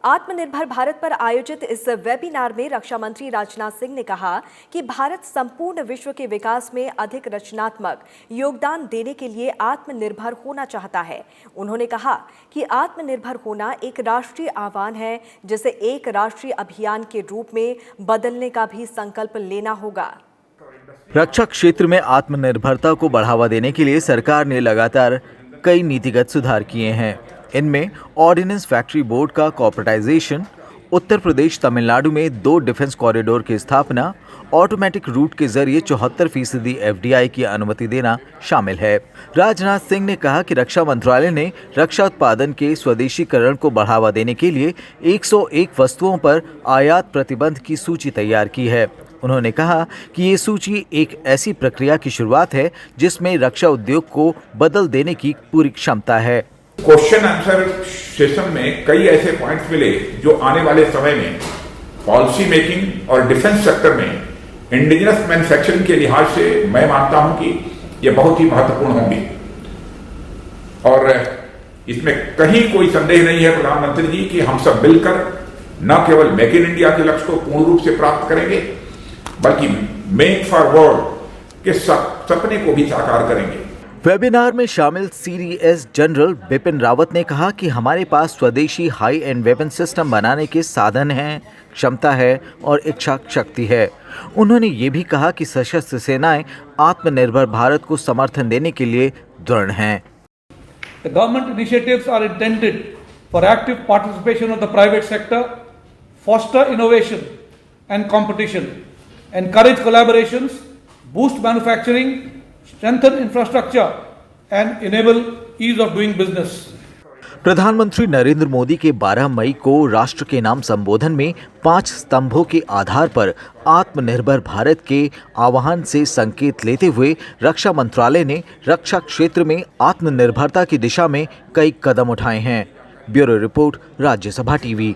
आत्मनिर्भर भारत पर आयोजित इस वेबिनार में रक्षा मंत्री राजनाथ सिंह ने कहा कि भारत संपूर्ण विश्व के विकास में अधिक रचनात्मक योगदान देने के लिए आत्मनिर्भर होना चाहता है। उन्होंने कहा कि आत्मनिर्भर होना एक राष्ट्रीय आह्वान है, जिसे एक राष्ट्रीय अभियान के रूप में बदलने का भी संकल्प लेना होगा। रक्षा क्षेत्र में आत्मनिर्भरता को बढ़ावा देने के लिए सरकार ने लगातार कई नीतिगत सुधार किए हैं। इनमें ऑर्डिनेंस फैक्ट्री बोर्ड का कॉर्पोरेटाइजेशन, उत्तर प्रदेश तमिलनाडु में 2 डिफेंस कॉरिडोर की स्थापना, ऑटोमेटिक रूट के जरिए 74% FDI की अनुमति देना शामिल है। राजनाथ सिंह ने कहा कि रक्षा मंत्रालय ने रक्षा उत्पादन के स्वदेशीकरण को बढ़ावा देने के लिए 101 वस्तुओं पर आयात प्रतिबंध की सूची तैयार की है। उन्होंने कहा कि ये सूची एक ऐसी प्रक्रिया की शुरुआत है जिसमें रक्षा उद्योग को बदल देने की पूरी क्षमता है। क्वेश्चन आंसर सेशन में कई ऐसे पॉइंट्स मिले जो आने वाले समय में पॉलिसी मेकिंग और डिफेंस सेक्टर में इंडिजिनस मैन्युफैक्चरिंग के लिहाज से मैं मानता हूं कि ये बहुत ही महत्वपूर्ण होंगे। और इसमें कहीं कोई संदेह नहीं है प्रधानमंत्री जी कि हम सब मिलकर न केवल मेक इन इंडिया के लक्ष्य को पूर्ण रूप से प्राप्त करेंगे, बल्कि मेक फॉर वर्ल्ड के सपने को भी साकार करेंगे। वेबिनार में शामिल CDS जनरल बिपिन रावत ने कहा कि हमारे पास स्वदेशी हाई एंड वेपन सिस्टम बनाने के साधन हैं, क्षमता है और इच्छा शक्ति है। उन्होंने ये भी कहा कि सशस्त्र सेनाएं आत्मनिर्भर भारत को समर्थन देने के लिए दृढ़ हैं। The government initiatives are intended for active participation of the private sector, foster innovation and competition, encourage collaborations, boost manufacturing, strengthen infrastructure and enable ease of doing business. प्रधानमंत्री नरेंद्र मोदी के 12 मई को राष्ट्र के नाम संबोधन में 5 स्तंभों के आधार पर आत्मनिर्भर भारत के आह्वान से संकेत लेते हुए रक्षा मंत्रालय ने रक्षा क्षेत्र में आत्मनिर्भरता की दिशा में कई कदम उठाए हैं। Bureau report, Rajya Sabha TV.